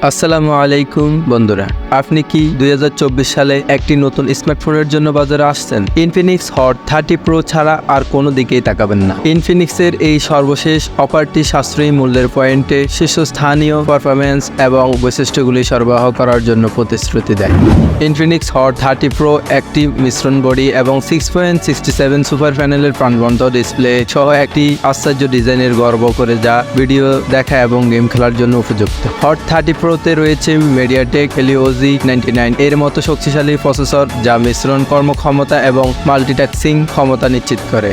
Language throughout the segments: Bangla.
আসসালামু আলাইকুম বন্ধুরা, আপনি কি 2024 সালে একটি নতুন স্মার্টফোনের জন্য বাজারে আসছেন? ইনফিনিক্স হট 30 প্রো ছাড়া আর কোনো দিকেই তাকাবেন না। ইনফিনিক্সের এই সর্বশেষ অফারটি সাশ্রয়ী মূল্যের পয়েন্টে শীর্ষস্থানীয় পারফরম্যান্স এবং বৈশিষ্ট্যগুলি সরবরাহ করার জন্য প্রতিশ্রুতি দেয়। ইনফিনিক্স হট 30 প্রো একটি মিশ্রণ বডি এবং 6.67 সুপার প্যানেলের প্রাণবন্ত ডিসপ্লে সহ একটি আশ্চর্য ডিজাইনের গর্ব করে, যা ভিডিও দেখা এবং গেম খেলার জন্য উপযুক্ত। হট 30 প্রোতে রয়েছে মিডিয়াটেক হেলিও G99 এর মতো শক্তিশালী প্রসেসর, যা মিশ্রণ কর্মক্ষমতা এবং মাল্টিটাস্কিং ক্ষমতা নিশ্চিত করে।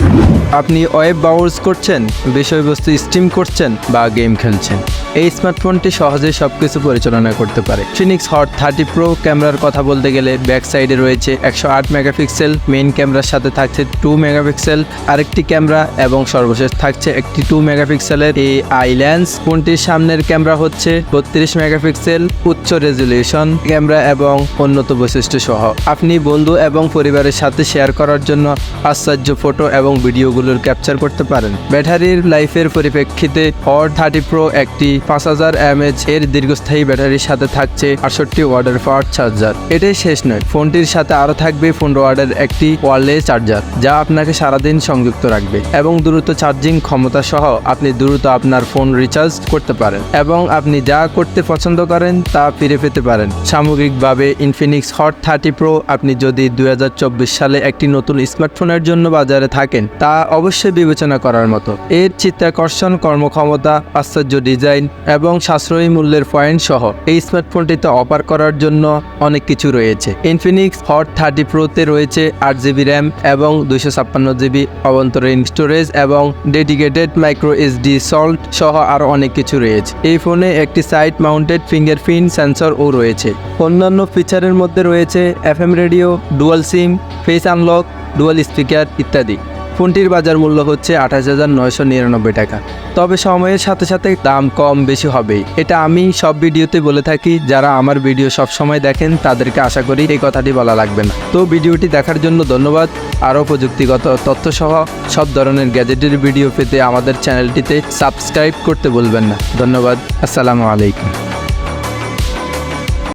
আপনি ওয়েব ব্রাউজ করছেন, বিষয়বস্তু স্ট্রিম করছেন বা গেম খেলছেন, এই স্মার্টফোনটি সহজেই সবকিছু পরিচালনা করতে পারে। ইনফিনিক্স হট 30 প্রো ক্যামেরার কথা বলতে গেলে ব্যাক সাইডে রয়েছে 108 মেগাপিক্সেল, মেইন ক্যামেরার সাথে থাকছে 2 মেগাপিক্সেল আরেকটি ক্যামেরা এবং সর্বশেষ থাকছে একটি 2 মেগাপিক্সেলের AI লেন্স। ফোনটির সামনের ক্যামেরা হচ্ছে 32 মেগাপিক্সেল উচ্চ রেজুলেশন ক্যামেরা এবং উন্নত বৈশিষ্ট্য সহ আপনি বন্ধু এবং পরিবারের সাথে শেয়ার করার জন্য আশ্চর্য ফটো এবং ভিডিওগুলোর ক্যাপচার করতে পারেন। ব্যাটারির লাইফের পরিপ্রেক্ষিতে হট 30 প্রো একটি 5000 mAh এর দীর্ঘস্থায়ী ব্যাটারির সাথে থাকছে 68 ওয়াটের ফাস্ট চার্জার। এটাই শেষ নয়, ফোনটির সাথে আরও থাকবে 15 ওয়াটের একটি ওয়্যারলেস চার্জার, যা আপনাকে সারাদিন সংযুক্ত রাখবে এবং দ্রুত চার্জিং ক্ষমতা সহ আপনি দ্রুত আপনার ফোন রিচার্জ করতে পারেন এবং আপনি যা করতে পছন্দ করেন তা ফিরে পেতে পারেন। সামগ্রিকভাবে ইনফিনিক্স হট 30 প্রো আপনি যদি 2024 সালে একটি নতুন স্মার্টফোনের জন্য বাজারে থাকেন, তা অবশ্যই বিবেচনা করার মতো। এর চিত্তাকর্ষণ, কর্মক্ষমতা, আশ্চর্য ডিজাইন এবং সাশ্রয়ী মূল্যের পয়েন্ট সহ এই স্মার্টফোনটিতে অফার করার জন্য অনেক কিছু রয়েছে। ইনফিনিক্স হট 30 প্রোতে রয়েছে 8GB র্যাম এবং 256GB অভ্যন্তরীণ স্টোরেজ এবং ডেডিকেটেড মাইক্রো SD সল্ট সহ আরও অনেক কিছু রয়েছে। এই ফোনে একটি সাইড মাউন্টেড ফিঙ্গারপ্রিন্ট সেন্সরও রয়েছে। অন্যান্য ফিচারের মধ্যে রয়েছে FM radio, dual SIM, face unlock, dual speaker ইত্যাদি। ফোনটির বাজার মূল্য হচ্ছে 28,999 টাকা। তবে সময়ের সাথে সাথে দাম কম বেশি হবেই, এটা আমি সব ভিডিওতে বলে থাকি। যারা আমার ভিডিও সব সময় দেখেন তাদেরকে আশা করি এই কথাটি বলা লাগবে না। তো ভিডিওটি দেখার জন্য ধন্যবাদ। আরও প্রযুক্তিগত তথ্যসহ সব ধরনের গ্যাজেটের ভিডিও পেতে আমাদের চ্যানেলটিতে সাবস্ক্রাইব করতে ভুলবেন না। ধন্যবাদ। আসসালামু আলাইকুম।